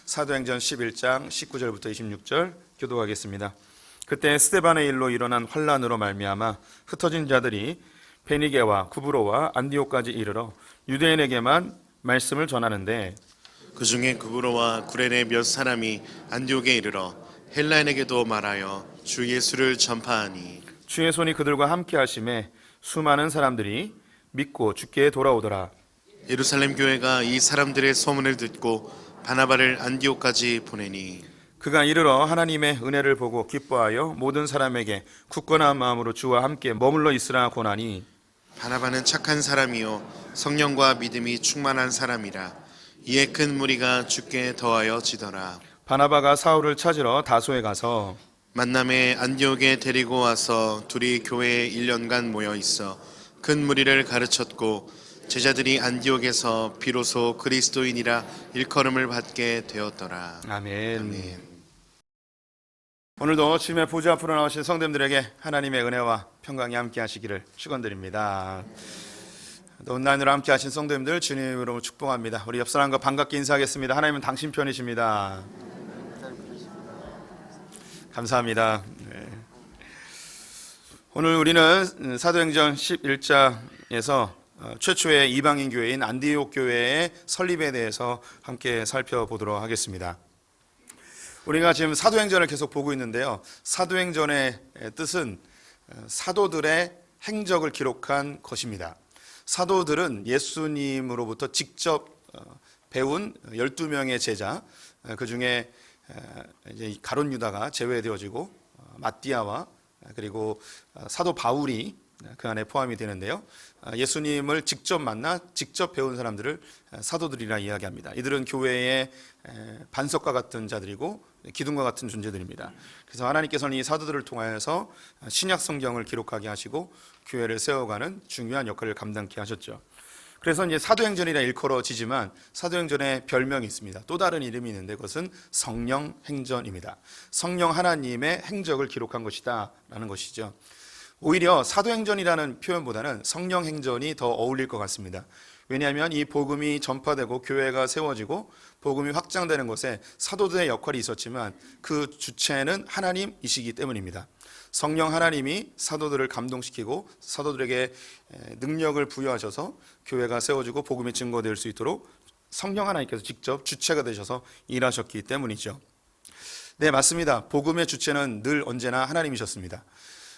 사도행전 11장 19절부터 26절 교독하겠습니다. 그때 스데반의 일로 일어난 환란으로 말미암아 흩어진 자들이 베니게와 구브로와 안디옥까지 이르러 유대인에게만 말씀을 전하는데, 그 중에 구브로와 구레네 몇 사람이 안디옥에 이르러 헬라인에게도 말하여 주 예수를 전파하니, 주의 손이 그들과 함께 하심에 수많은 사람들이 믿고 주께 돌아오더라. 예루살렘 교회가 이 사람들의 소문을 듣고 바나바를 안디옥까지 보내니, 그가 이르러 하나님의 은혜를 보고 기뻐하여 모든 사람에게 굳건한 마음으로 주와 함께 머물러 있으라 고나니, 바나바는 착한 사람이요 성령과 믿음이 충만한 사람이라. 이에 큰 무리가 주께 더하여 지더라. 바나바가 사울을 찾으러 다소에 가서 만남에 안디옥에 데리고 와서 둘이 교회에 1년간 모여 있어 큰 무리를 가르쳤고, 제자들이 안디옥에서 비로소 그리스도인이라 일컬음을 받게 되었더라. 아멘. 아멘. 오늘도 주님의 보좌 앞으로 나오신 성도님들에게 하나님의 은혜와 평강이 함께 하시기를 축원드립니다. 또 온라인으로 함께 하신 성도님들 주님으로 축복합니다. 우리 옆 사람과 반갑게 인사하겠습니다. 하나님은 당신 편이십니다. 감사합니다. 네. 오늘 우리는 사도행전 11장에서 최초의 이방인 교회인 안디옥 교회의 설립에 대해서 함께 살펴보도록 하겠습니다. 우리가 지금 사도행전을 계속 보고 있는데요, 사도행전의 뜻은 사도들의 행적을 기록한 것입니다. 사도들은 예수님으로부터 직접 배운 12명의 제자, 그 중에 가룟 유다가 제외되어지고 마띠아와 그리고 사도 바울이 그 안에 포함이 되는데요, 예수님을 직접 만나 직접 배운 사람들을 사도들이라 이야기합니다. 이들은 교회의 반석과 같은 자들이고 기둥과 같은 존재들입니다. 그래서 하나님께서는 이 사도들을 통하여서 신약 성경을 기록하게 하시고 교회를 세워가는 중요한 역할을 감당케 하셨죠. 그래서 이제 사도행전이라 일컬어지지만 사도행전에 별명이 있습니다. 또 다른 이름이 있는데 그것은 성령행전입니다. 성령 하나님의 행적을 기록한 것이다 라는 것이죠. 오히려 사도행전이라는 표현보다는 성령행전이 더 어울릴 것 같습니다. 왜냐하면 이 복음이 전파되고 교회가 세워지고 복음이 확장되는 것에 사도들의 역할이 있었지만 그 주체는 하나님이시기 때문입니다. 성령 하나님이 사도들을 감동시키고 사도들에게 능력을 부여하셔서 교회가 세워지고 복음이 증거될 수 있도록 성령 하나님께서 직접 주체가 되셔서 일하셨기 때문이죠. 네, 맞습니다. 복음의 주체는 늘 언제나 하나님이셨습니다.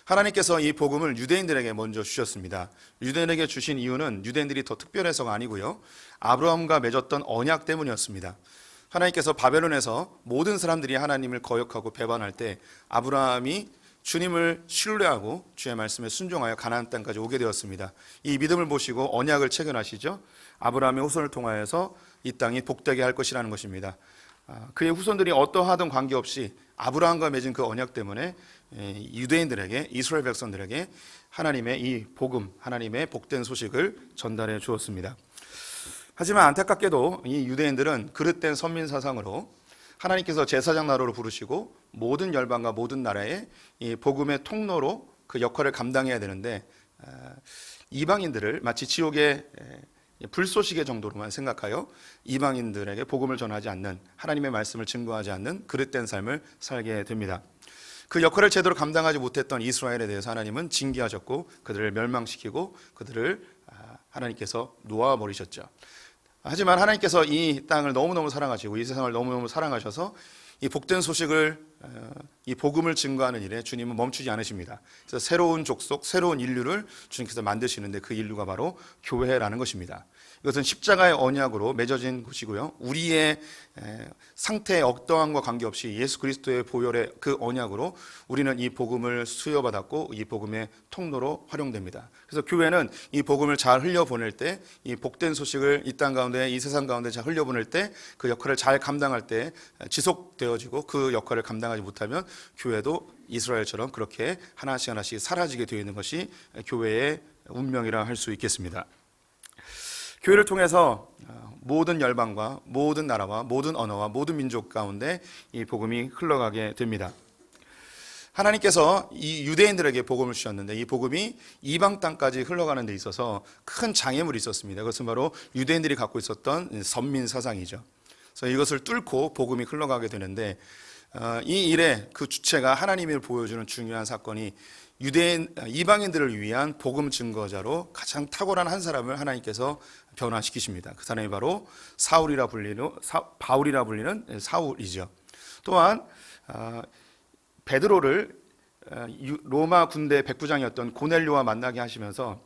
하나님께서 이 복음을 유대인들에게 먼저 주셨습니다. 유대인에게 주신 이유는 유대인들이 더 특별해서가 아니고요, 아브라함과 맺었던 언약 때문이었습니다. 하나님께서 바벨론에서 모든 사람들이 하나님을 거역하고 배반할 때 아브라함이 주님을 신뢰하고 주의 말씀에 순종하여 가나안 땅까지 오게 되었습니다. 이 믿음을 보시고 언약을 체결하시죠. 아브라함의 후손을 통하여서 이 땅이 복되게 할 것이라는 것입니다. 그의 후손들이 어떠하든 관계없이 아브라함과 맺은 그 언약 때문에 유대인들에게, 이스라엘 백성들에게 하나님의 이 복음, 하나님의 복된 소식을 전달해 주었습니다. 하지만 안타깝게도 이 유대인들은 그릇된 선민 사상으로 하나님께서 제사장 나라로 부르시고 모든 열방과 모든 나라의 이 복음의 통로로 그 역할을 감당해야 되는데, 이방인들을 마치 지옥의 불쏘시개 정도로만 생각하여 이방인들에게 복음을 전하지 않는, 하나님의 말씀을 증거하지 않는 그릇된 삶을 살게 됩니다. 그 역할을 제대로 감당하지 못했던 이스라엘에 대해서 하나님은 징계하셨고 그들을 멸망시키고 그들을 하나님께서 놓아버리셨죠. 하지만 하나님께서 이 땅을 너무너무 사랑하시고 이 세상을 너무너무 사랑하셔서 이 복된 소식을, 이 복음을 증거하는 일에 주님은 멈추지 않으십니다. 그래서 새로운 족속, 새로운 인류를 주님께서 만드시는데 그 인류가 바로 교회라는 것입니다. 이것은 십자가의 언약으로 맺어진 것이고요, 우리의 상태의 어떠함과 관계없이 예수 그리스도의 보혈의 그 언약으로 우리는 이 복음을 수여받았고 이 복음의 통로로 활용됩니다. 그래서 교회는 이 복음을 잘 흘려보낼 때, 이 복된 소식을 이 땅 가운데, 이 세상 가운데 잘 흘려보낼 때, 그 역할을 잘 감당할 때 지속되어지고 그 역할을 감당하지 못하면 교회도 이스라엘처럼 그렇게 하나씩 하나씩 사라지게 되어 있는 것이 교회의 운명이라 할 수 있겠습니다. 교회를 통해서 모든 열방과 모든 나라와 모든 언어와 모든 민족 가운데 이 복음이 흘러가게 됩니다. 하나님께서 이 유대인들에게 복음을 주셨는데 이 복음이 이방 땅까지 흘러가는 데 있어서 큰 장애물이 있었습니다. 그것은 바로 유대인들이 갖고 있었던 선민 사상이죠. 그래서 이것을 뚫고 복음이 흘러가게 되는데 이 일의 그 주체가 하나님을 보여주는 중요한 사건이 유대인 이방인들을 위한 복음 증거자로 가장 탁월한 한 사람을 하나님께서 변화시키십니다. 그 사람이 바로 바울이라 불리는 사울이죠. 또한 베드로를 로마 군대 백부장이었던 고넬료와 만나게 하시면서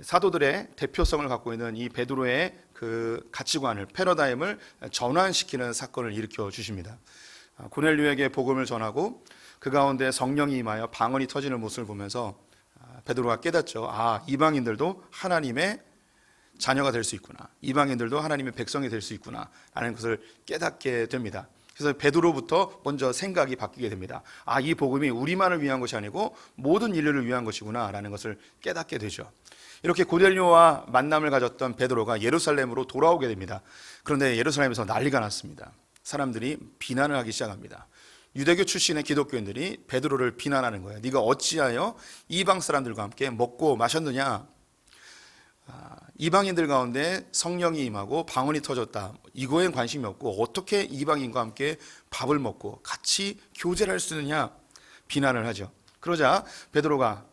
사도들의 대표성을 갖고 있는 이 베드로의 그 가치관을 패러다임을 전환시키는 사건을 일으켜 주십니다. 고넬료에게 복음을 전하고 그 가운데 성령이 임하여 방언이 터지는 모습을 보면서 베드로가 깨닫죠. 이방인들도 하나님의 자녀가 될 수 있구나. 이방인들도 하나님의 백성이 될 수 있구나 라는 것을 깨닫게 됩니다. 그래서 베드로부터 먼저 생각이 바뀌게 됩니다. 이 복음이 우리만을 위한 것이 아니고 모든 인류를 위한 것이구나 라는 것을 깨닫게 되죠. 이렇게 고넬료와 만남을 가졌던 베드로가 예루살렘으로 돌아오게 됩니다. 그런데 예루살렘에서 난리가 났습니다. 사람들이 비난을 하기 시작합니다. 유대교 출신의 기독교인들이 베드로를 비난하는 거예요. 네가 어찌하여 이방 사람들과 함께 먹고 마셨느냐? 이방인들 가운데 성령이 임하고 방언이 터졌다. 이거에 관심이 없고 어떻게 이방인과 함께 밥을 먹고 같이 교제를 할 수 있느냐? 비난을 하죠. 그러자 베드로가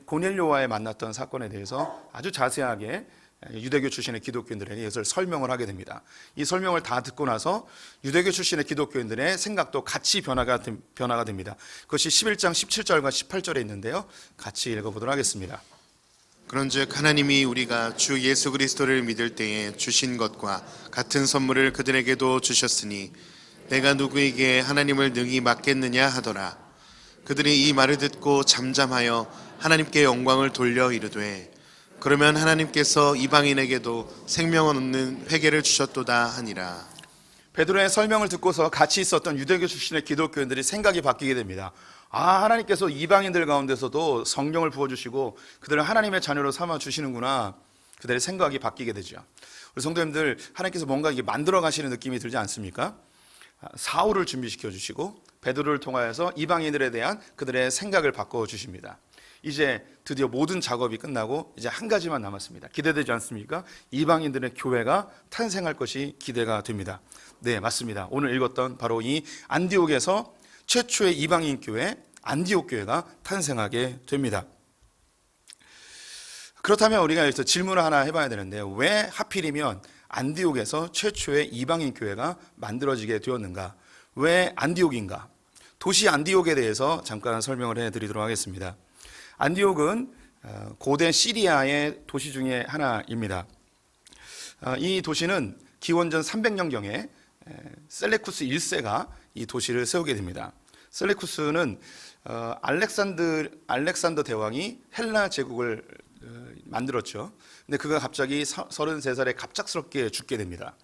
고넬료와의 만났던 사건에 대해서 아주 자세하게 유대교 출신의 기독교인들에게 이것을 설명을 하게 됩니다. 이 설명을 다 듣고 나서 유대교 출신의 기독교인들의 생각도 같이 변화가 됩니다. 그것이 11장 17절과 18절에 있는데요. 같이 읽어보도록 하겠습니다. 그런즉 하나님이 우리가 주 예수 그리스도를 믿을 때에 주신 것과 같은 선물을 그들에게도 주셨으니 내가 누구에게 하나님을 능히 맡겠느냐 하더라. 그들이 이 말을 듣고 잠잠하여 하나님께 영광을 돌려 이르되 그러면 하나님께서 이방인에게도 생명을 얻는 회개를 주셨도다 하니라. 베드로의 설명을 듣고서 같이 있었던 유대교 출신의 기독교인들이 생각이 바뀌게 됩니다. 하나님께서 이방인들 가운데서도 성령을 부어주시고 그들을 하나님의 자녀로 삼아주시는구나. 그들의 생각이 바뀌게 되죠. 우리 성도님들, 하나님께서 뭔가 이게 만들어 가시는 느낌이 들지 않습니까? 사울을 준비시켜 주시고 베드로를 통하여서 이방인들에 대한 그들의 생각을 바꿔 주십니다. 이제 드디어 모든 작업이 끝나고 이제 한 가지만 남았습니다. 기대되지 않습니까? 이방인들의 교회가 탄생할 것이 기대가 됩니다. 네, 맞습니다. 오늘 읽었던 바로 이 안디옥에서 최초의 이방인 교회 안디옥 교회가 탄생하게 됩니다. 그렇다면 우리가 여기서 질문을 하나 해봐야 되는데 왜 하필이면 안디옥에서 최초의 이방인 교회가 만들어지게 되었는가? 왜 안디옥인가? 도시 안디옥에 대해서 잠깐 설명을 해드리도록 하겠습니다. 안디옥은 고대 시리아의 도시 중에 하나입니다. 이 도시는 기원전 300년경에 셀레쿠스 1세가 이 도시를 세우게 됩니다. 셀레쿠스는 알렉산더 대왕이 헬라 제국을 만들었죠. 근데 그가 갑자기 33살에 갑작스럽게 죽게 됩니다.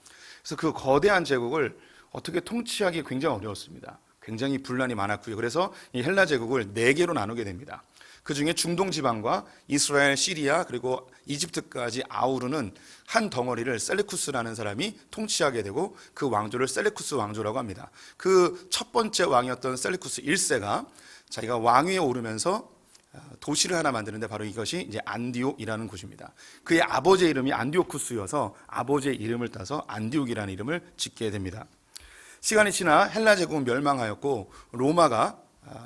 그래서 그 거대한 제국을 어떻게 통치하기 굉장히 어려웠습니다. 굉장히 분란이 많았고요. 그래서 이 헬라 제국을 4개로 나누게 됩니다. 그 중에 중동 지방과 이스라엘, 시리아 그리고 이집트까지 아우르는 한 덩어리를 셀레쿠스라는 사람이 통치하게 되고 그 왕조를 셀레쿠스 왕조라고 합니다. 그 첫 번째 왕이었던 셀레쿠스 1세가 자기가 왕위에 오르면서 도시를 하나 만드는데 바로 이것이 이제 안디옥이라는 곳입니다. 그의 아버지의 이름이 안디오쿠스여서 아버지의 이름을 따서 안디옥이라는 이름을 짓게 됩니다. 시간이 지나 헬라 제국은 멸망하였고 로마가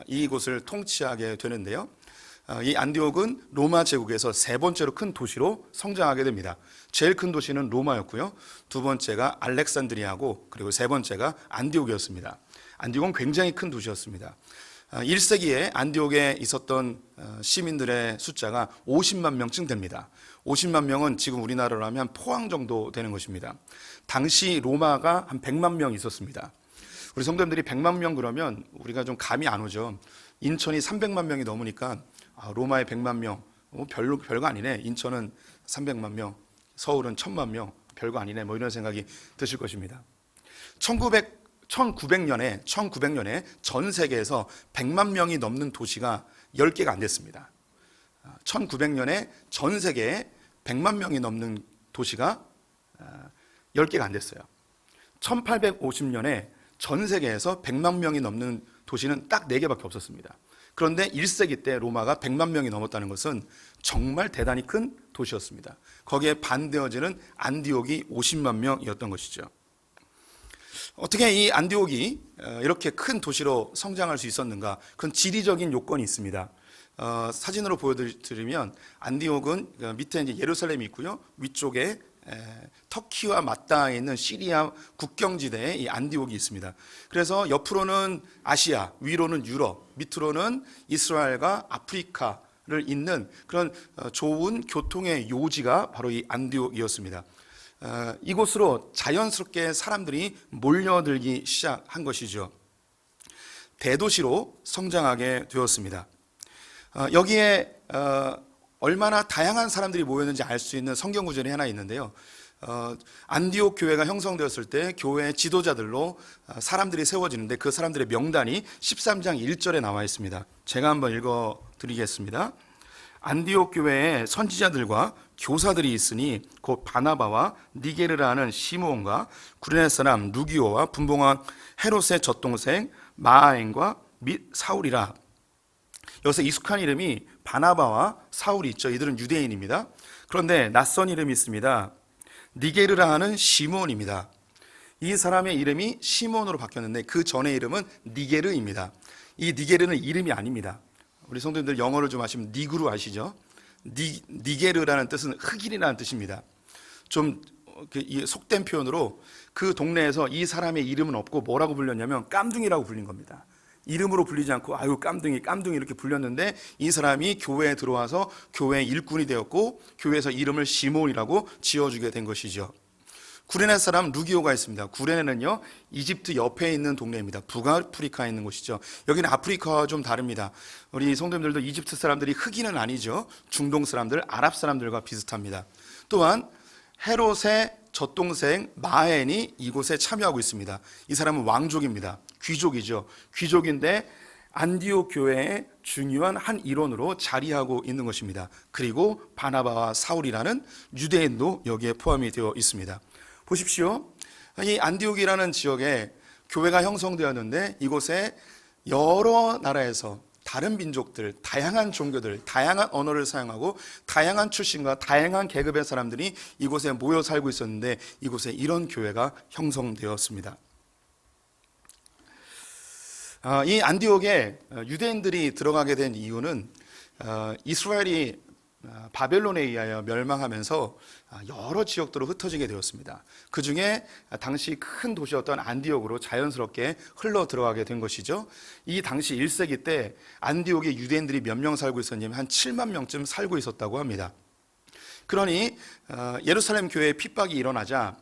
이곳을 통치하게 되는데요. 이 안디옥은 로마 제국에서 3번째로 큰 도시로 성장하게 됩니다. 제일 큰 도시는 로마였고요. 2번째가 알렉산드리아고 그리고 3번째가 안디옥이었습니다. 안디옥은 굉장히 큰 도시였습니다. 1세기에 안디옥에 있었던 시민들의 숫자가 50만 명쯤 됩니다. 50만 명은 지금 우리나라로 하면 포항 정도 되는 것입니다. 당시 로마가 한 100만 명 있었습니다. 우리 성도님들이 100만 명 그러면 우리가 좀 감이 안 오죠. 인천이 300만 명이 넘으니까 로마의 100만 명, 별거 아니네. 인천은 300만 명, 서울은 1000만 명, 별거 아니네. 이런 생각이 드실 것입니다. 1900년에 전 세계에서 100만 명이 넘는 도시가 10개가 안 됐습니다. 1900년에 전 세계에 100만 명이 넘는 도시가 10개가 안 됐어요. 1850년에 전 세계에서 100만 명이 넘는 도시는 딱 4개밖에 없었습니다. 그런데 1세기 때 로마가 100만 명이 넘었다는 것은 정말 대단히 큰 도시였습니다. 거기에 반대어지는 안디옥이 50만 명이었던 것이죠. 어떻게 이 안디옥이 이렇게 큰 도시로 성장할 수 있었는가? 그건 지리적인 요건이 있습니다. 사진으로 보여드리면 안디옥은 밑에 이제 예루살렘이 있고요. 위쪽에 터키와 맞닿아 있는 시리아 국경지대에 이 안디옥이 있습니다. 그래서 옆으로는 아시아, 위로는 유럽, 밑으로는 이스라엘과 아프리카를 잇는 그런 좋은 교통의 요지가 바로 이 안디옥이었습니다. 이곳으로 자연스럽게 사람들이 몰려들기 시작한 것이죠. 대도시로 성장하게 되었습니다. 여기에 얼마나 다양한 사람들이 모였는지 알 수 있는 성경 구절이 하나 있는데요. 안디옥 교회가 형성되었을 때 교회 지도자들로 사람들이 세워지는데 그 사람들의 명단이 13장 1절에 나와 있습니다. 제가 한번 읽어드리겠습니다. 안디옥 교회에 선지자들과 교사들이 있으니 곧 바나바와 니게르라는 시므온과 구레네 사람 루기오와 분봉왕 헤롯의 젖동생 마아엔과 및 사울이라. 여기서 익숙한 이름이 바나바와 사울이 있죠. 이들은 유대인입니다. 그런데 낯선 이름이 있습니다. 니게르라 하는 시므온입니다. 이 사람의 이름이 시므온으로 바뀌었는데 그 전의 이름은 니게르입니다. 이 니게르는 이름이 아닙니다. 우리 성도님들 영어를 좀 아시면 니그루 아시죠? 니게르라는 뜻은 흑인이라는 뜻입니다. 좀 속된 표현으로 그 동네에서 이 사람의 이름은 없고 뭐라고 불렸냐면 깜둥이라고 불린 겁니다. 이름으로 불리지 않고 아유 깜둥이 이렇게 불렸는데 이 사람이 교회에 들어와서 교회의 일꾼이 되었고 교회에서 이름을 시몬이라고 지어주게 된 것이죠. 구레네 사람 루기오가 있습니다. 구레네는요 이집트 옆에 있는 동네입니다. 북아프리카에 있는 곳이죠. 여기는 아프리카와 좀 다릅니다. 우리 성도님들도 이집트 사람들이 흑인은 아니죠. 중동 사람들, 아랍 사람들과 비슷합니다. 또한 헤롯의 젖동생 마엔이 이곳에 참여하고 있습니다. 이 사람은 왕족입니다. 귀족이죠. 귀족인데 안디옥 교회의 중요한 한 일원으로 자리하고 있는 것입니다. 그리고 바나바와 사울이라는 유대인도 여기에 포함이 되어 있습니다. 보십시오. 이 안디옥이라는 지역에 교회가 형성되었는데 이곳에 여러 나라에서 다른 민족들, 다양한 종교들, 다양한 언어를 사용하고 다양한 출신과 다양한 계급의 사람들이 이곳에 모여 살고 있었는데 이곳에 이런 교회가 형성되었습니다. 이 안디옥에 유대인들이 들어가게 된 이유는 이스라엘이 바벨론에 의하여 멸망하면서 여러 지역도로 흩어지게 되었습니다. 그 중에 당시 큰 도시였던 안디옥으로 자연스럽게 흘러 들어가게 된 것이죠. 이 당시 1세기 때 안디옥에 유대인들이 몇 명 살고 있었냐면 한 7만 명쯤 살고 있었다고 합니다. 그러니 예루살렘 교회에 핍박이 일어나자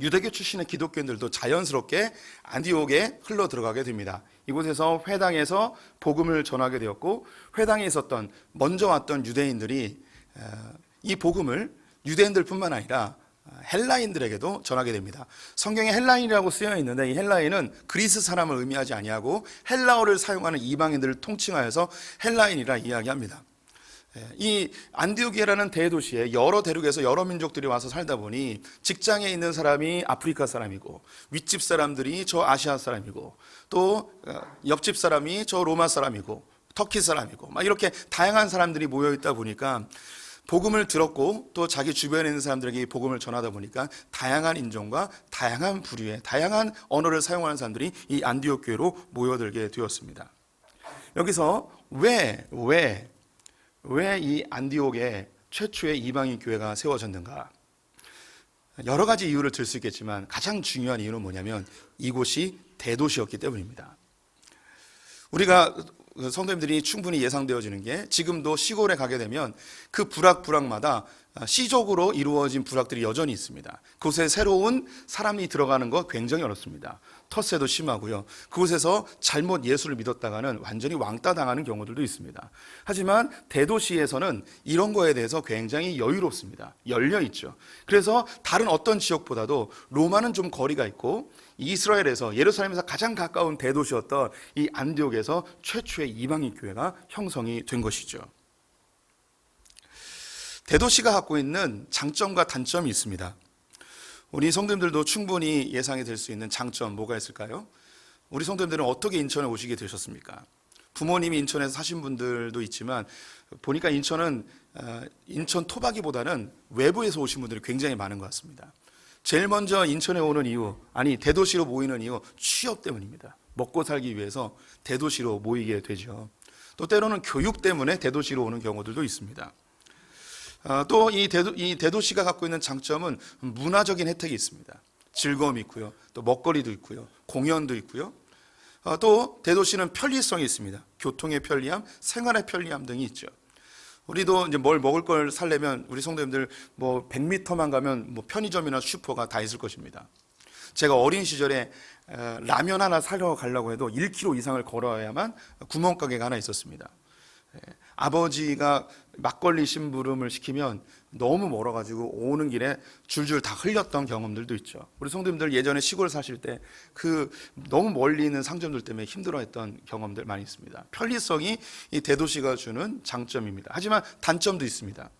유대교 출신의 기독교인들도 자연스럽게 안디옥에 흘러 들어가게 됩니다. 이곳에서 회당에서 복음을 전하게 되었고 회당에 있었던 먼저 왔던 유대인들이 이 복음을 유대인들뿐만 아니라 헬라인들에게도 전하게 됩니다. 성경에 헬라인이라고 쓰여 있는데 이 헬라인은 그리스 사람을 의미하지 아니하고 헬라어를 사용하는 이방인들을 통칭하여서 헬라인이라 이야기합니다. 이 안디옥이라는 대도시에 여러 대륙에서 여러 민족들이 와서 살다 보니 직장에 있는 사람이 아프리카 사람이고 윗집 사람들이 저 아시아 사람이고 또 옆집 사람이 저 로마 사람이고 터키 사람이고 막 이렇게 다양한 사람들이 모여 있다 보니까 복음을 들었고 또 자기 주변에 있는 사람들에게 복음을 전하다 보니까 다양한 인종과 다양한 부류의 다양한 언어를 사용하는 사람들이 이 안디옥 교회로 모여들게 되었습니다. 여기서 왜 이 안디옥에 최초의 이방인 교회가 세워졌는가? 여러 가지 이유를 들 수 있겠지만 가장 중요한 이유는 뭐냐면 이곳이 대도시였기 때문입니다. 우리가 성도님들이 충분히 예상되어지는 게 지금도 시골에 가게 되면 그 부락마다 시적으로 이루어진 부락들이 여전히 있습니다. 그곳에 새로운 사람이 들어가는 거 굉장히 어렵습니다. 텃세도 심하고요. 그곳에서 잘못 예수를 믿었다가는 완전히 왕따 당하는 경우들도 있습니다. 하지만 대도시에서는 이런 거에 대해서 굉장히 여유롭습니다. 열려 있죠. 그래서 다른 어떤 지역보다도 로마는 좀 거리가 있고 이스라엘에서 예루살렘에서 가장 가까운 대도시였던 이 안디옥에서 최초의 이방인 교회가 형성이 된 것이죠. 대도시가 갖고 있는 장점과 단점이 있습니다. 우리 성도님들도 충분히 예상이 될 수 있는 장점 뭐가 있을까요? 우리 성도님들은 어떻게 인천에 오시게 되셨습니까? 부모님이 인천에서 사신 분들도 있지만 보니까 인천은 인천 토박이보다는 외부에서 오신 분들이 굉장히 많은 것 같습니다. 제일 먼저 인천에 오는 이유, 아니 대도시로 모이는 이유, 취업 때문입니다. 먹고 살기 위해서 대도시로 모이게 되죠. 또 때로는 교육 때문에 대도시로 오는 경우들도 있습니다. 또 이 대도시가 갖고 있는 장점은 문화적인 혜택이 있습니다. 즐거움이 있고요. 또 먹거리도 있고요. 공연도 있고요. 또 대도시는 편리성이 있습니다. 교통의 편리함, 생활의 편리함 등이 있죠. 우리도 이제 뭘 먹을 걸 살려면 우리 성도님들 뭐 100m만 가면 뭐 편의점이나 슈퍼가 다 있을 것입니다. 제가 어린 시절에 라면 하나 사러 가려고 해도 1km 이상을 걸어야만 구멍가게가 하나 있었습니다. 아버지가 막걸리 심부름을 시키면 너무 멀어가지고 오는 길에 줄줄 다 흘렸던 경험들도 있죠. 우리 성도님들 예전에 시골 사실 때 그 너무 멀리 있는 상점들 때문에 힘들어했던 경험들 많이 있습니다. 편리성이 이 대도시가 주는 장점입니다. 하지만 단점도 있습니다.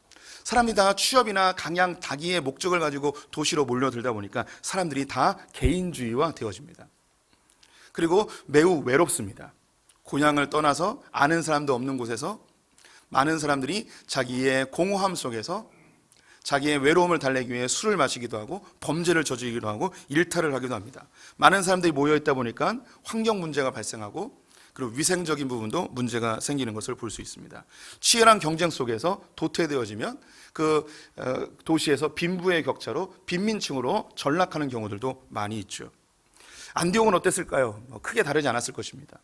사람들이 다 취업이나 강양 다기의 목적을 가지고 도시로 몰려들다 보니까 사람들이 다 개인주의화 되어집니다. 그리고 매우 외롭습니다. 고향을 떠나서 아는 사람도 없는 곳에서 많은 사람들이 자기의 공허함 속에서 자기의 외로움을 달래기 위해 술을 마시기도 하고 범죄를 저지르기도 하고 일탈을 하기도 합니다. 많은 사람들이 모여있다 보니까 환경 문제가 발생하고 그리고 위생적인 부분도 문제가 생기는 것을 볼 수 있습니다. 치열한 경쟁 속에서 도태되어지면 그 도시에서 빈부의 격차로 빈민층으로 전락하는 경우들도 많이 있죠. 안디옥은 어땠을까요? 크게 다르지 않았을 것입니다.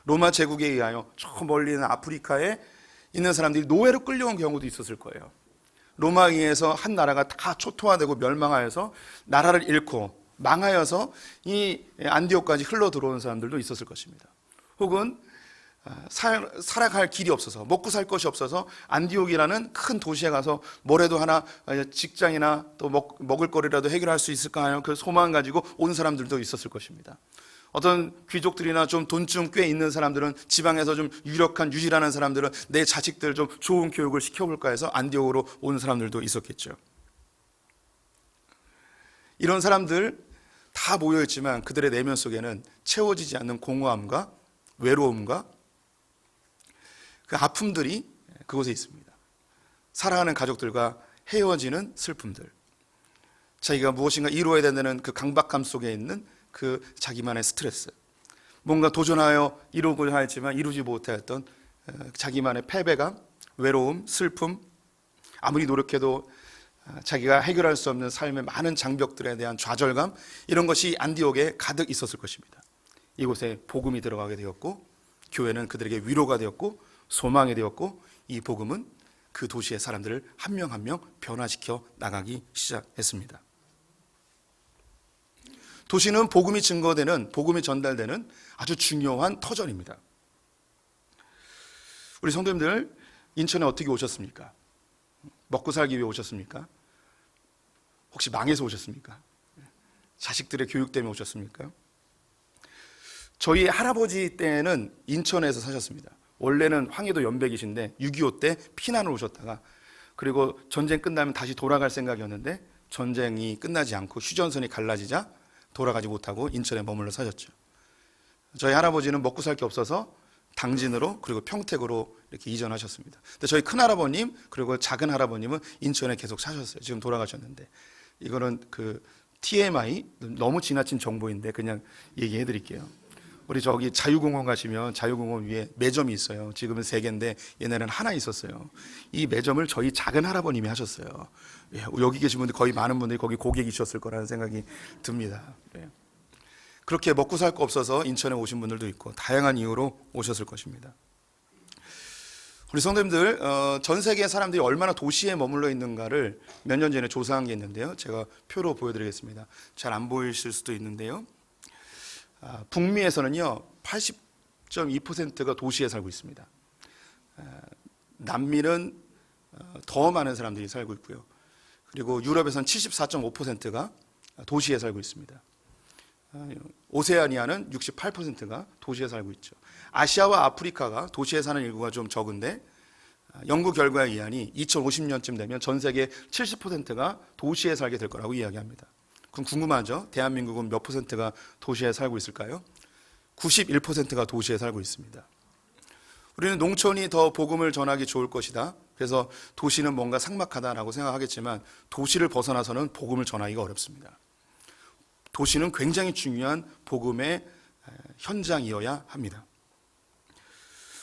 로마 제국에 의하여 저 멀리 있는 아프리카에 있는 사람들이 노예로 끌려온 경우도 있었을 거예요. 로마에 의해서 한 나라가 다 초토화되고 멸망하여서 나라를 잃고 망하여서 이 안디옥까지 흘러 들어온 사람들도 있었을 것입니다. 혹은 살아갈 길이 없어서 먹고 살 것이 없어서 안디옥이라는 큰 도시에 가서 뭐라도 하나 직장이나 또 먹을 거리라도 해결할 수 있을까 하는 그 소망 가지고 온 사람들도 있었을 것입니다. 어떤 귀족들이나 좀 돈 좀 꽤 있는 사람들은 지방에서 좀 유력한 유지라는 사람들은 내 자식들 좀 좋은 교육을 시켜볼까 해서 안디옥으로 온 사람들도 있었겠죠. 이런 사람들 다 모여있지만 그들의 내면 속에는 채워지지 않는 공허함과 외로움과 그 아픔들이 그곳에 있습니다. 사랑하는 가족들과 헤어지는 슬픔들, 자기가 무엇인가 이루어야 된다는 그 강박감 속에 있는 그 자기만의 스트레스, 뭔가 도전하여 이루고자 했지만 이루지 못하였던 자기만의 패배감, 외로움, 슬픔, 아무리 노력해도 자기가 해결할 수 없는 삶의 많은 장벽들에 대한 좌절감, 이런 것이 안디옥에 가득 있었을 것입니다. 이곳에 복음이 들어가게 되었고 교회는 그들에게 위로가 되었고 소망이 되었고 이 복음은 그 도시의 사람들을 한 명 한 명 변화시켜 나가기 시작했습니다. 도시는 복음이 증거되는, 복음이 전달되는 아주 중요한 터전입니다. 우리 성도님들, 인천에 어떻게 오셨습니까? 먹고 살기 위해 오셨습니까? 혹시 망해서 오셨습니까? 자식들의 교육 때문에 오셨습니까? 저희 할아버지 때는 인천에서 사셨습니다. 원래는 황해도 연백이신데 6.25 때 피난을 오셨다가 그리고 전쟁 끝나면 다시 돌아갈 생각이었는데 전쟁이 끝나지 않고 휴전선이 갈라지자 돌아가지 못하고 인천에 머물러 사셨죠. 저희 할아버지는 먹고 살 게 없어서 당진으로 그리고 평택으로 이렇게 이전하셨습니다. 근데 저희 큰할아버님 그리고 작은 할아버님은 인천에 계속 사셨어요. 지금 돌아가셨는데 이거는 그 TMI, 너무 지나친 정보인데 그냥 얘기해 드릴게요. 우리 저기 자유공원 가시면 자유공원 위에 매점이 있어요. 지금은 3개인데 옛날에는 하나 있었어요. 이 매점을 저희 작은 할아버님이 하셨어요. 예, 여기 계신 분들 거의 많은 분들이 거기 고객이셨을 거라는 생각이 듭니다. 예. 그렇게 먹고 살 거 없어서 인천에 오신 분들도 있고 다양한 이유로 오셨을 것입니다. 우리 성도님들, 전 세계 사람들이 얼마나 도시에 머물러 있는가를 몇 년 전에 조사한 게 있는데요. 제가 표로 보여드리겠습니다. 잘 안 보이실 수도 있는데요. 북미에서는요 80.2%가 도시에 살고 있습니다. 남미는 더 많은 사람들이 살고 있고요. 그리고 유럽에서는 74.5%가 도시에 살고 있습니다. 오세아니아는 68%가 도시에 살고 있죠. 아시아와 아프리카가 도시에 사는 인구가 좀 적은데 연구 결과에 의하니 2050년쯤 되면 전 세계 70%가 도시에 살게 될 거라고 이야기합니다. 그럼 궁금하죠? 대한민국은 몇 %가 도시에 살고 있을까요? 91%가 도시에 살고 있습니다. 우리는 농촌이 더 복음을 전하기 좋을 것이다. 그래서 도시는 뭔가 삭막하다라고 생각하겠지만 도시를 벗어나서는 복음을 전하기가 어렵습니다. 도시는 굉장히 중요한 복음의 현장이어야 합니다.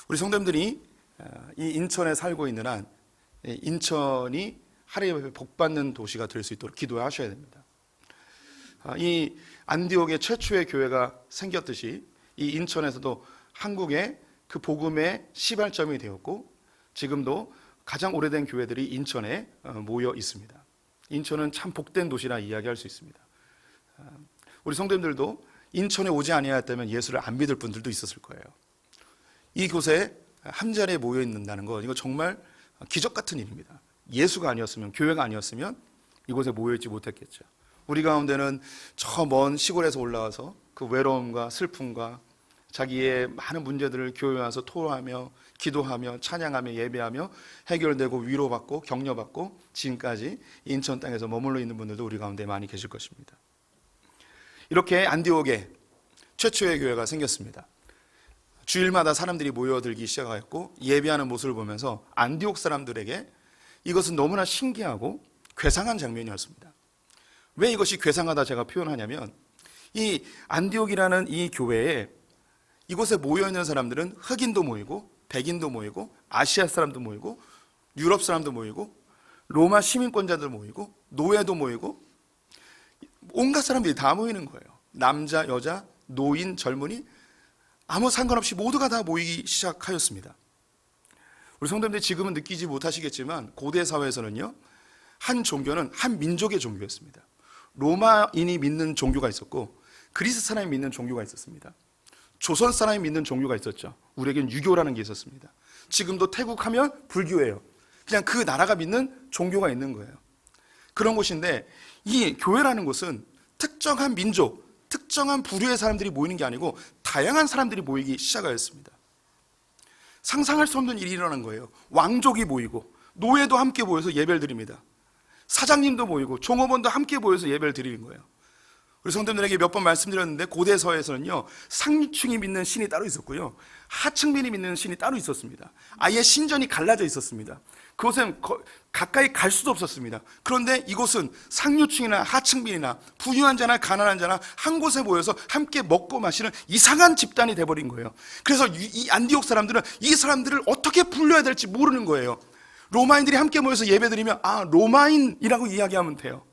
우리 성도님들이 이 인천에 살고 있는 한 인천이 하나님의 복받는 도시가 될 수 있도록 기도하셔야 됩니다. 이 안디옥의 최초의 교회가 생겼듯이 이 인천에서도 한국의 그 복음의 시발점이 되었고 지금도 가장 오래된 교회들이 인천에 모여 있습니다. 인천은 참 복된 도시라 이야기할 수 있습니다. 우리 성도님들도 인천에 오지 아니하였다면 예수를 안 믿을 분들도 있었을 거예요. 이곳에 한 자리에 모여 있는다는 거 이거 정말 기적 같은 일입니다. 예수가 아니었으면, 교회가 아니었으면 이곳에 모여 있지 못했겠죠. 우리 가운데는 저 먼 시골에서 올라와서 그 외로움과 슬픔과 자기의 많은 문제들을 교회에 와서 토로하며 기도하며 찬양하며 예배하며 해결되고 위로받고 격려받고 지금까지 인천 땅에서 머물러 있는 분들도 우리 가운데 많이 계실 것입니다. 이렇게 안디옥에 최초의 교회가 생겼습니다. 주일마다 사람들이 모여들기 시작하였고 예배하는 모습을 보면서 안디옥 사람들에게 이것은 너무나 신기하고 괴상한 장면이었습니다. 왜 이것이 괴상하다 제가 표현하냐면 이 안디옥이라는 이 교회에 이곳에 모여있는 사람들은 흑인도 모이고 백인도 모이고 아시아 사람도 모이고 유럽 사람도 모이고 로마 시민권자들 모이고 노예도 모이고 온갖 사람들이 다 모이는 거예요. 남자, 여자, 노인, 젊은이 아무 상관없이 모두가 다 모이기 시작하였습니다. 우리 성도님들 지금은 느끼지 못하시겠지만 고대 사회에서는요 한 종교는 한 민족의 종교였습니다. 로마인이 믿는 종교가 있었고 그리스 사람이 믿는 종교가 있었습니다. 조선 사람이 믿는 종교가 있었죠. 우리에겐 유교라는 게 있었습니다. 지금도 태국 하면 불교예요. 그냥 그 나라가 믿는 종교가 있는 거예요. 그런 곳인데 이 교회라는 곳은 특정한 민족, 특정한 부류의 사람들이 모이는 게 아니고 다양한 사람들이 모이기 시작하였습니다. 상상할 수 없는 일이 일어난 거예요. 왕족이 모이고 노예도 함께 모여서 예배를 드립니다. 사장님도 모이고 종업원도 함께 모여서 예배를 드리는 거예요. 우리 성도님들에게 몇 번 말씀드렸는데 고대 사회에서는요 상류층이 믿는 신이 따로 있었고요 하층민이 믿는 신이 따로 있었습니다. 아예 신전이 갈라져 있었습니다. 그곳은 가까이 갈 수도 없었습니다. 그런데 이곳은 상류층이나 하층민이나 부유한 자나 가난한 자나 한 곳에 모여서 함께 먹고 마시는 이상한 집단이 돼버린 거예요. 그래서 이 안디옥 사람들은 이 사람들을 어떻게 불러야 될지 모르는 거예요. 로마인들이 함께 모여서 예배드리면 로마인이라고 이야기하면 돼요.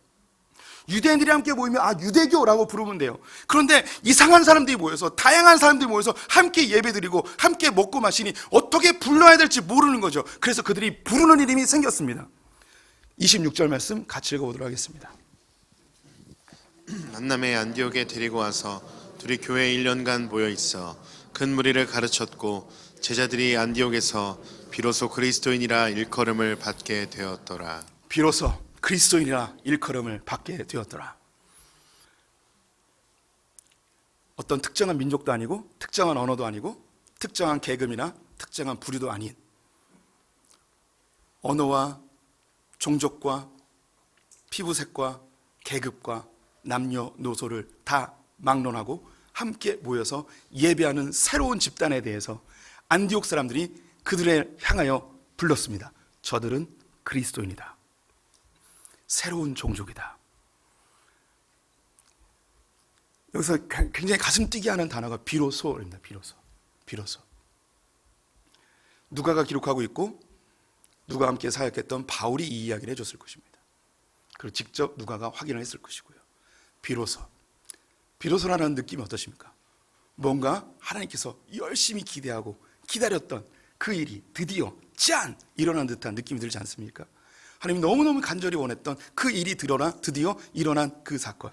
유대인들이 함께 모이면 유대교라고 부르면 돼요. 그런데 이상한 사람들이 모여서 다양한 사람들이 모여서 함께 예배드리고 함께 먹고 마시니 어떻게 불러야 될지 모르는 거죠. 그래서 그들이 부르는 이름이 생겼습니다. 26절 말씀 같이 읽어보도록 하겠습니다. 만남에 안디옥에 데리고 와서 둘이 교회에 1년간 모여 있어 큰 무리를 가르쳤고 제자들이 안디옥에서 비로소 그리스도인이라 일컬음을 받게 되었더라. 비로소 그리스도인이라 일컬음을 받게 되었더라. 어떤 특정한 민족도 아니고 특정한 언어도 아니고 특정한 계급이나 특정한 부류도 아닌 언어와 종족과 피부색과 계급과 남녀노소를 다 막론하고 함께 모여서 예배하는 새로운 집단에 대해서 안디옥 사람들이 그들을 향하여 불렀습니다. 저들은 그리스도인이다. 새로운 종족이다. 여기서 굉장히 가슴 뛰게 하는 단어가 비로소입니다. 비로소. 누가가 기록하고 있고 누가 함께 사역했던 바울이 이 이야기를 해줬을 것입니다. 그리고 직접 누가가 확인을 했을 것이고요. 비로소라는 느낌이 어떠십니까? 뭔가 하나님께서 열심히 기대하고 기다렸던 그 일이 드디어 짠! 일어난 듯한 느낌이 들지 않습니까? 하나님이 너무너무 간절히 원했던 그 일이 드디어 일어난 그 사건.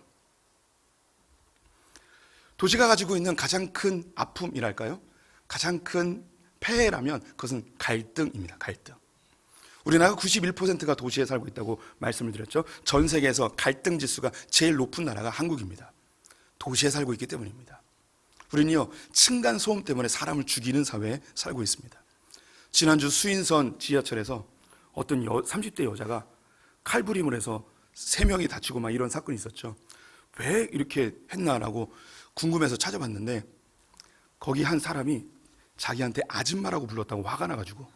도시가 가지고 있는 가장 큰 아픔이랄까요? 가장 큰 폐해라면 그것은 갈등입니다. 갈등. 우리나라가 91%가 도시에 살고 있다고 말씀을 드렸죠. 전 세계에서 갈등 지수가 제일 높은 나라가 한국입니다. 도시에 살고 있기 때문입니다. 우리는요 층간 소음 때문에 사람을 죽이는 사회에 살고 있습니다. 지난주 수인선 지하철에서 어떤 30대 여자가 칼부림을 해서 3명이 다치고 막 이런 사건이 있었죠. 왜 이렇게 했나라고 궁금해서 찾아봤는데 거기 한 사람이 자기한테 아줌마라고 불렀다고 화가 나가지고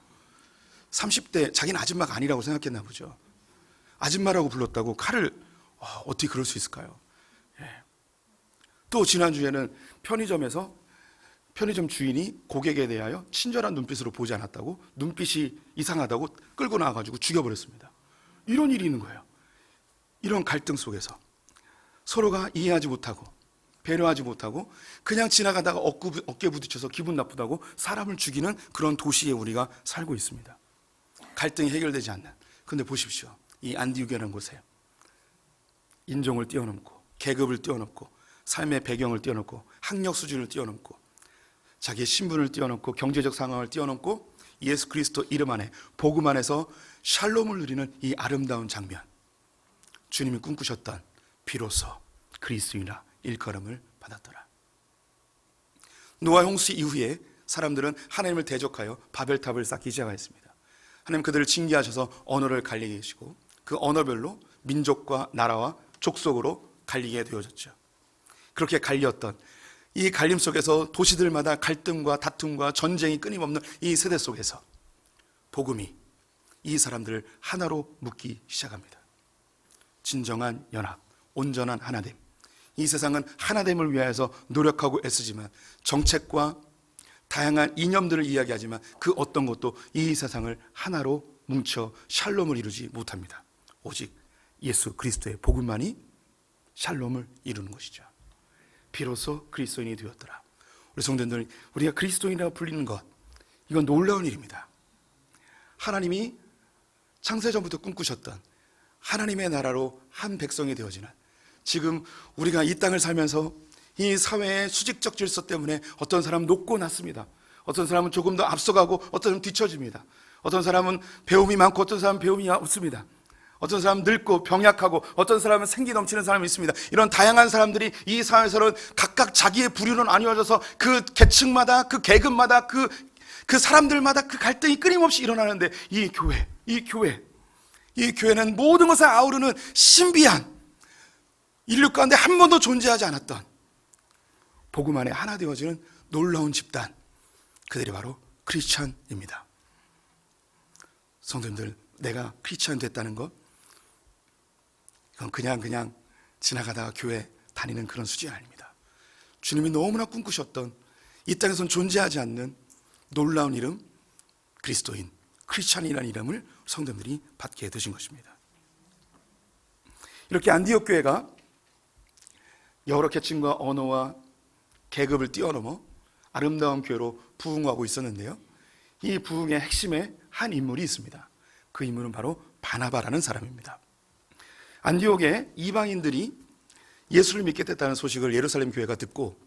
30대 자기는 아줌마가 아니라고 생각했나 보죠. 아줌마라고 불렀다고 칼을 어떻게 그럴 수 있을까요? 예. 또 지난주에는 편의점 주인이 고객에 대하여 친절한 눈빛으로 보지 않았다고, 눈빛이 이상하다고 끌고 나와가지고 죽여버렸습니다. 이런 일이 있는 거예요. 이런 갈등 속에서 서로가 이해하지 못하고 배려하지 못하고 그냥 지나가다가 어깨 부딪혀서 기분 나쁘다고 사람을 죽이는 그런 도시에 우리가 살고 있습니다. 갈등이 해결되지 않는. 근데 보십시오, 이 안디옥이라는 곳에 인종을 뛰어넘고 계급을 뛰어넘고 삶의 배경을 뛰어넘고 학력 수준을 뛰어넘고 자기의 신분을 뛰어넘고 경제적 상황을 뛰어넘고 예수 그리스도 이름 안에 복음 안에서 샬롬을 누리는 이 아름다운 장면, 주님이 꿈꾸셨던 비로소 그리스도인이라 일컬음을 받았더라. 노아 홍수 이후에 사람들은 하나님을 대적하여 바벨탑을 쌓기 시작했습니다. 하나님 그들을 징계하셔서 언어를 갈리게 하시고 그 언어별로 민족과 나라와 족속으로 갈리게 되어졌죠. 그렇게 갈렸던 이 갈림 속에서 도시들마다 갈등과 다툼과 전쟁이 끊임없는 이 세대 속에서 복음이 이 사람들을 하나로 묶기 시작합니다. 진정한 연합, 온전한 하나됨. 이 세상은 하나됨을 위하여서 노력하고 애쓰지만 정책과 다양한 이념들을 이야기하지만 그 어떤 것도 이 세상을 하나로 뭉쳐 샬롬을 이루지 못합니다. 오직 예수 그리스도의 복음만이 샬롬을 이루는 것이죠. 비로소 그리스도인이 되었더라. 우리 성도들, 우리가 그리스도인이라고 불리는 것, 이건 놀라운 일입니다. 하나님이 창세전부터 꿈꾸셨던 하나님의 나라로 한 백성이 되어지는, 지금 우리가 이 땅을 살면서 이 사회의 수직적 질서 때문에 어떤 사람은 높고 낮습니다. 어떤 사람은 조금 더 앞서가고 어떤 사람은 뒤처집니다. 어떤 사람은 배움이 많고 어떤 사람은 배움이 없습니다. 어떤 사람은 늙고 병약하고 어떤 사람은 생기 넘치는 사람이 있습니다. 이런 다양한 사람들이 이 사회에서는 각각 자기의 부류로 나뉘어져서 그 계층마다 그 계급마다 그 사람들마다 그 갈등이 끊임없이 일어나는데 이 교회는 모든 것을 아우르는 신비한, 인류 가운데 한 번도 존재하지 않았던 복음 안에 하나 되어지는 놀라운 집단, 그들이 바로 크리스찬입니다. 성도님들, 내가 크리스찬 됐다는 것, 이건 그냥 지나가다가 교회 다니는 그런 수준이 아닙니다. 주님이 너무나 꿈꾸셨던 이 땅에선 존재하지 않는 놀라운 이름, 그리스도인, 크리스찬이라는 이름을 성도들이 받게 되신 것입니다. 이렇게 안디옥 교회가 여러 계층과 언어와 계급을 뛰어넘어 아름다운 교회로 부흥하고 있었는데요, 이 부흥의 핵심에 한 인물이 있습니다. 그 인물은 바로 바나바라는 사람입니다. 안디옥의 이방인들이 예수를 믿게 됐다는 소식을 예루살렘 교회가 듣고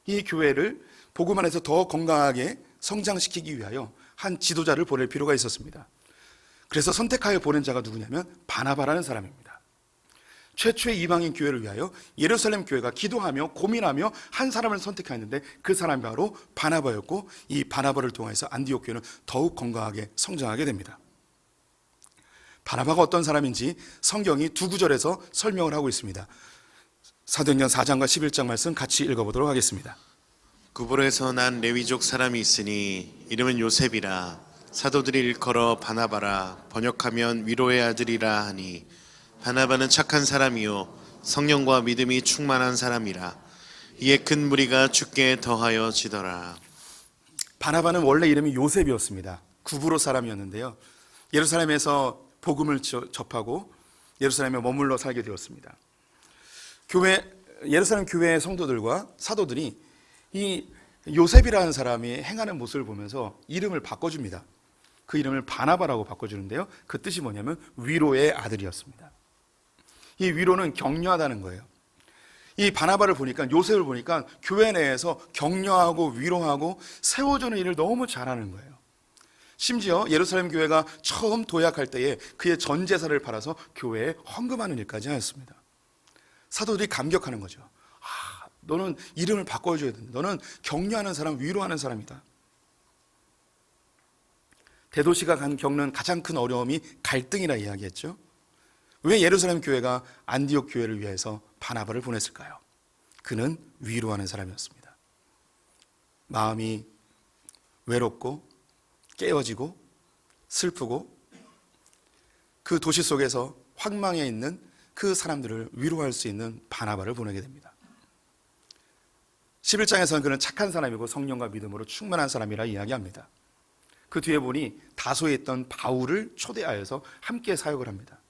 이 교회를 복음 안에서 더 건강하게 성장시키기 위하여 한 지도자를 보낼 필요가 있었습니다. 그래서 선택하여 보낸 자가 누구냐면 바나바라는 사람입니다. 최초의 이방인 교회를 위하여 예루살렘 교회가 기도하며 고민하며 한 사람을 선택했는데 그 사람이 바로 바나바였고, 이 바나바를 통해서 안디옥 교회는 더욱 건강하게 성장하게 됩니다. 바나바가 어떤 사람인지 성경이 두 구절에서 설명을 하고 있습니다. 사도행전 4장과 11장 말씀 같이 읽어보도록 하겠습니다. 구브로에서 난 레위족 사람이 있으니 이름은 요셉이라. 사도들이 일컬어 바나바라, 번역하면 위로의 아들이라 하니, 바나바는 착한 사람이요 성령과 믿음이 충만한 사람이라. 이에 큰 무리가 주께 더하여 지더라. 바나바는 원래 이름이 요셉이었습니다. 구브로 사람이었는데요, 예루살렘에서 복음을 접하고 예루살렘에 머물러 살게 되었습니다. 예루살렘 교회의 성도들과 사도들이 이 요셉이라는 사람이 행하는 모습을 보면서 이름을 바꿔줍니다. 그 이름을 바나바라고 바꿔주는데요, 그 뜻이 뭐냐면 위로의 아들이었습니다. 이 위로는 격려하다는 거예요. 이 바나바를 보니까, 요셉을 보니까 교회 내에서 격려하고 위로하고 세워주는 일을 너무 잘하는 거예요. 심지어 예루살렘 교회가 처음 도약할 때에 그의 전 재산을 팔아서 교회에 헌금하는 일까지 하였습니다. 사도들이 감격하는 거죠. 너는 이름을 바꿔줘야 된다. 너는 격려하는 사람, 위로하는 사람이다. 대도시가 겪는 가장 큰 어려움이 갈등이라 이야기했죠. 왜 예루살렘 교회가 안디옥 교회를 위해서 바나바를 보냈을까요? 그는 위로하는 사람이었습니다. 마음이 외롭고 깨어지고 슬프고 그 도시 속에서 황망해 있는 그 사람들을 위로할 수 있는 바나바를 보내게 됩니다. 11장에서는 그는 착한 사람이고 성령과 믿음으로 충만한 사람이라 이야기합니다. 그 뒤에 보니 다소에 있던 바울을 초대하여서 함께 사역을 합니다.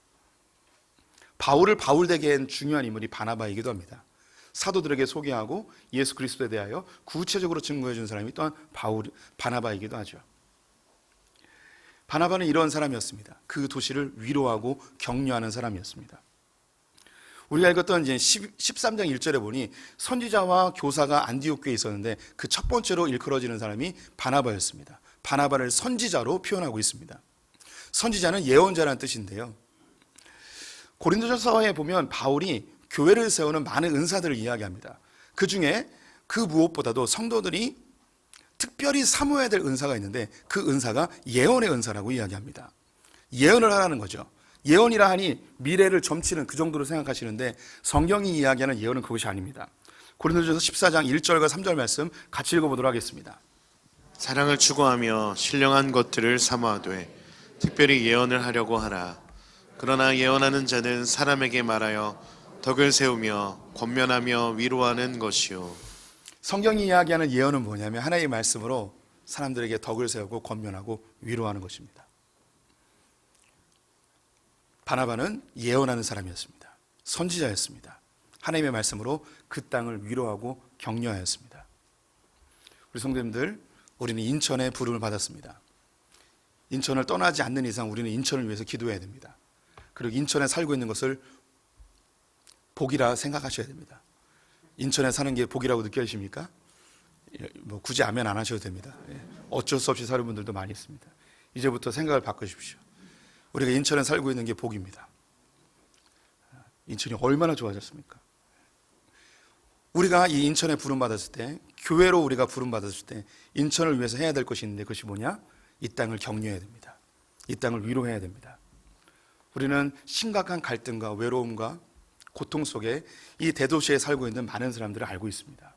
바울을 바울되게 한 중요한 인물이 바나바이기도 합니다. 사도들에게 소개하고 예수 그리스도에 대하여 구체적으로 증거해 준 사람이 또한 바나바이기도 하죠. 바나바는 이런 사람이었습니다. 그 도시를 위로하고 격려하는 사람이었습니다. 우리가 읽었던 이제 13장 1절에 보니 선지자와 교사가 안디옥 교회에 있었는데 그 첫 번째로 일컬어지는 사람이 바나바였습니다. 바나바를 선지자로 표현하고 있습니다. 선지자는 예언자라는 뜻인데요. 고린도전서에 보면 바울이 교회를 세우는 많은 은사들을 이야기합니다. 그 중에 그 무엇보다도 성도들이 특별히 사모해야 될 은사가 있는데 그 은사가 예언의 은사라고 이야기합니다. 예언을 하라는 거죠. 예언이라 하니 미래를 점치는 그 정도로 생각하시는데 성경이 이야기하는 예언은 그것이 아닙니다. 고린도전서 14장 1절과 3절 말씀 같이 읽어보도록 하겠습니다. 사랑을 추구하며 신령한 것들을 사모하되 특별히 예언을 하려고 하라. 그러나 예언하는 자는 사람에게 말하여 덕을 세우며 권면하며 위로하는 것이요. 성경이 이야기하는 예언은 뭐냐면 하나님의 말씀으로 사람들에게 덕을 세우고 권면하고 위로하는 것입니다. 바나바는 예언하는 사람이었습니다. 선지자였습니다. 하나님의 말씀으로 그 땅을 위로하고 격려하였습니다. 우리 성도님들, 우리는 인천의 부름을 받았습니다. 인천을 떠나지 않는 이상 우리는 인천을 위해서 기도해야 됩니다. 그리고 인천에 살고 있는 것을 복이라 생각하셔야 됩니다. 인천에 사는 게 복이라고 느껴지십니까? 뭐 굳이 아멘 안 하셔도 됩니다. 어쩔 수 없이 사는 분들도 많이 있습니다. 이제부터 생각을 바꾸십시오. 우리가 인천에 살고 있는 게 복입니다. 인천이 얼마나 좋아졌습니까? 우리가 이 인천에 부름받았을 때, 교회로 우리가 부름받았을 때 인천을 위해서 해야 될 것이 있는데 그것이 뭐냐? 이 땅을 격려해야 됩니다. 이 땅을 위로해야 됩니다. 우리는 심각한 갈등과 외로움과 고통 속에 이 대도시에 살고 있는 많은 사람들을 알고 있습니다.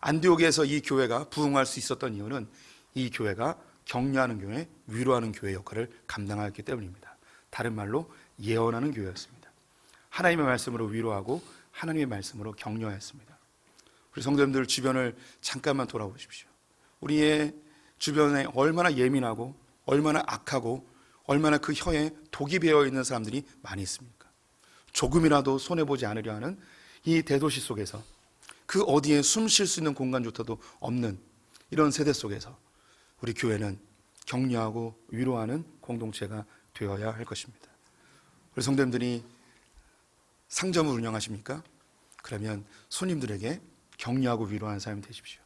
안디옥에서 이 교회가 부흥할 수 있었던 이유는 이 교회가 격려하는 교회, 위로하는 교회 역할을 감당하였기 때문입니다. 다른 말로 예언하는 교회였습니다. 하나님의 말씀으로 위로하고 하나님의 말씀으로 격려하였습니다. 우리 성도님들 주변을 잠깐만 돌아보십시오. 우리의 주변에 얼마나 예민하고 얼마나 악하고 얼마나 그 혀에 독이 배어 있는 사람들이 많이 있습니까? 조금이라도 손해보지 않으려 하는 이 대도시 속에서 그 어디에 숨 쉴 수 있는 공간조차도 없는 이런 세대 속에서 우리 교회는 격려하고 위로하는 공동체가 되어야 할 것입니다. 우리 성도님들이 상점을 운영하십니까? 그러면 손님들에게 격려하고 위로하는 사람이 되십시오.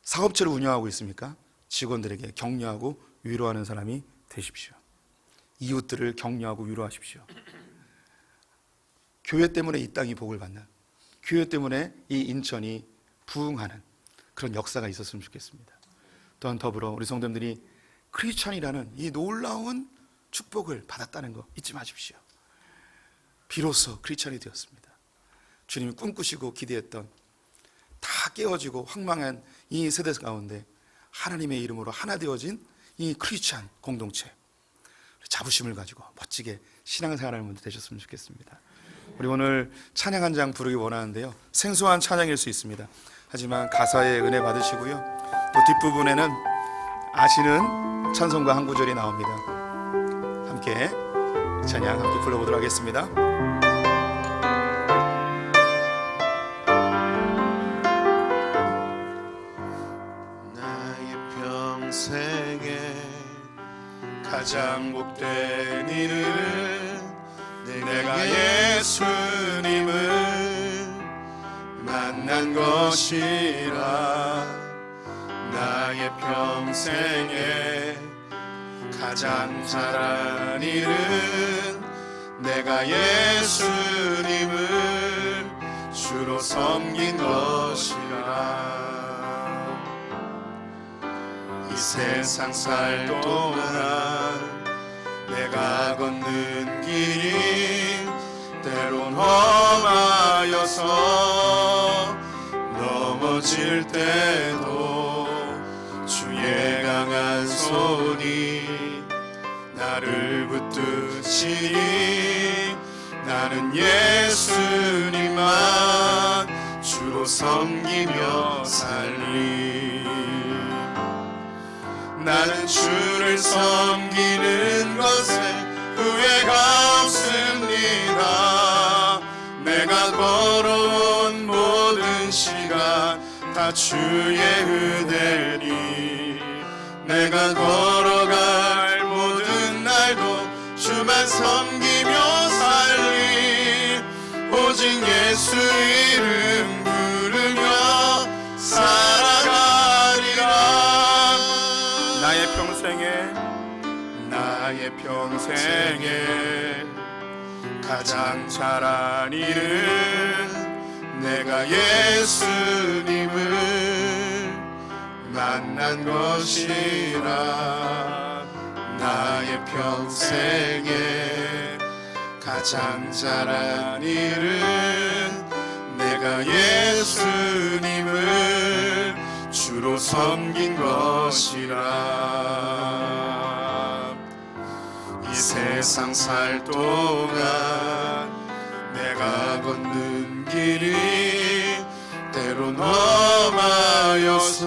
사업체를 운영하고 있습니까? 직원들에게 격려하고 위로하는 사람이 되십시오. 이웃들을 격려하고 위로하십시오. 교회 때문에 이 땅이 복을 받는, 교회 때문에 이 인천이 부흥하는 그런 역사가 있었으면 좋겠습니다. 또한 더불어 우리 성도님들이 크리스천이라는 이 놀라운 축복을 받았다는 거 잊지 마십시오. 비로소 크리스천이 되었습니다. 주님이 꿈꾸시고 기대했던 다 깨어지고 황망한 이 세대 가운데 하나님의 이름으로 하나 되어진 이 크리스천 공동체, 자부심을 가지고 멋지게 신앙생활하는 분들 되셨으면 좋겠습니다. 우리 오늘 찬양 한 장 부르기 원하는데요, 생소한 찬양일 수 있습니다. 하지만 가사에 은혜 받으시고요, 또 뒷부분에는 아시는 찬송가 한 구절이 나옵니다. 함께 찬양 함께 불러보도록 하겠습니다. 나의 평생에 가장 복된 일은 내가 예수님을 만난 것이라. 나의 평생에 가장 잘한 일은 내가 예수님을 주로 섬긴 것이라. 이 세상 살 동안 내가 걷는 길이 때론 험하여서 넘어질 때도 주의 강한 손이 나를 붙드시니 나는 예수님만 주로 주로 섬기며 살리. 나는 주를 섬기는 것에 후회가 없습니다. 내가 걸어온 모든 시간 다 주의 은혜니, 내가 걸어갈 모든 날도 주만 섬기며 살리. 오직 예수 이름 부르며 살아가리라. 나의 평생에 가장 잘한 일은 내가 예수님을 만난 것이라. 나의 평생에 가장 잘한 일은 내가 예수님을 주로 섬긴 것이라. 이 세상 살 동안 내가 걷는 길이 때론 험하여서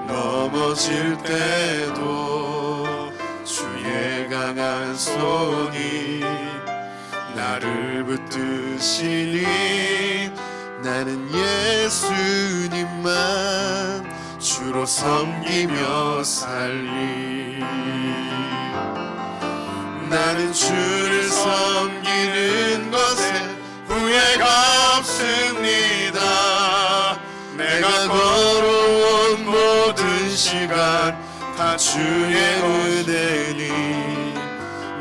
넘어질 때도 주의 강한 손이 나를 붙드시니, 나는 예수님만 주로 섬기며 살리. 나는 주를 섬기는 것에 후회가 없습니다. 내가 걸어온 모든 시간 다 주의 은혜니,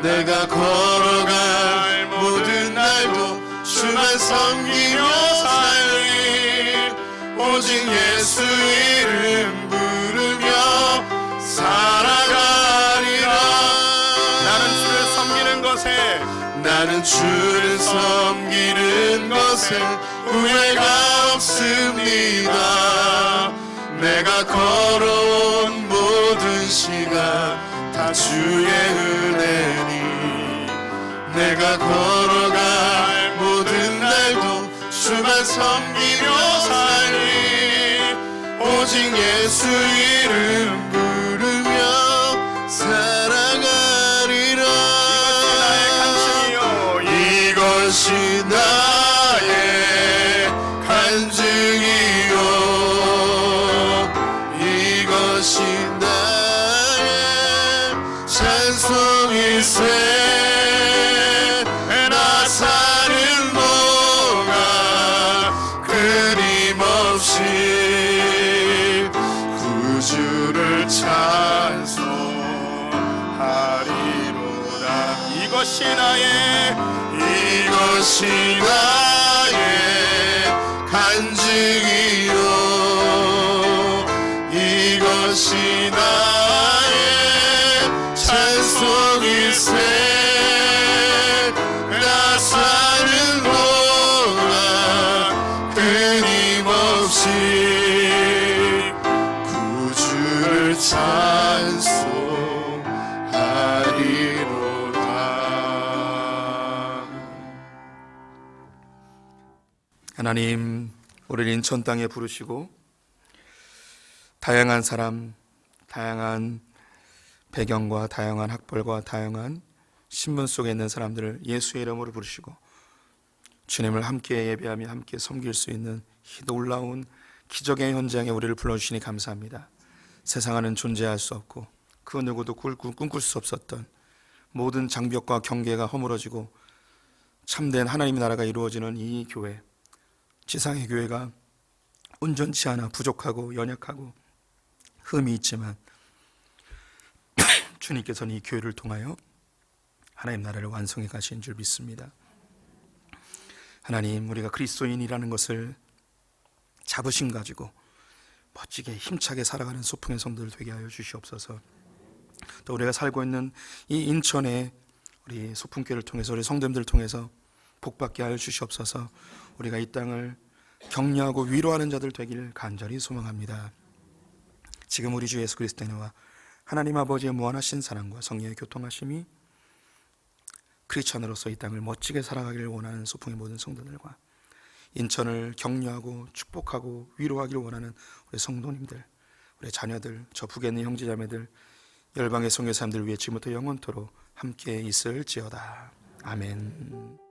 내가 걸어갈 모든 날도 주만 섬기며 살리. 오직 예수 이름 부르며 살아가리라. 나는 주를 섬기는 것에 후회가 없습니다. 내가 걸어온 모든 시간 다 주의 은혜니, 내가 걸어갈 모든 날도 주만 섬기며 살리. 오직 예수 이름 부르며 살아가리라. 이것이 나의 간증이요, 이것이 나의 찬송일세. 나 사는 동안 끊임없이 구주를 찬송하리로다. 이것이 나의 간증이요, 이것이 나의 찬송일세. 나 사는 동안 끊임없이 구주를 찬송하리로다. 하나님, 우리를 인천 땅에 부르시고 다양한 사람, 다양한 배경과 다양한 학벌과 다양한 신분 속에 있는 사람들을 예수의 이름으로 부르시고 주님을 함께 예배하며 함께 섬길 수 있는 이 놀라운 기적의 현장에 우리를 불러주시니 감사합니다. 세상에는 존재할 수 없고 그 누구도 꿈꿀 수 없었던 모든 장벽과 경계가 허물어지고 참된 하나님의 나라가 이루어지는 이 교회, 지상의 교회가 온전치 않아 부족하고 연약하고 흠이 있지만 주님께서는 이 교회를 통하여 하나님 나라를 완성해 가신 줄 믿습니다. 하나님, 우리가 그리스도인이라는 것을 자부심 가지고 멋지게 힘차게 살아가는 소풍의 성도들 되게 하여 주시옵소서. 또 우리가 살고 있는 이 인천의 우리 소풍교회를 통해서 우리 성도님들을 통해서 복받게 하여 주시옵소서. 우리가 이 땅을 격려하고 위로하는 자들 되기를 간절히 소망합니다. 지금 우리 주 예수 그리스도의 은혜와 하나님 아버지의 무한하신 사랑과 성령의 교통하심이 크리스천으로서 이 땅을 멋지게 살아가기를 원하는 소풍의 모든 성도들과 인천을 격려하고 축복하고 위로하기를 원하는 우리 성도님들, 우리 자녀들, 저 북에 있는 형제자매들, 열방의 선교사님들 위해 지금부터 영원토록 함께 있을지어다. 아멘.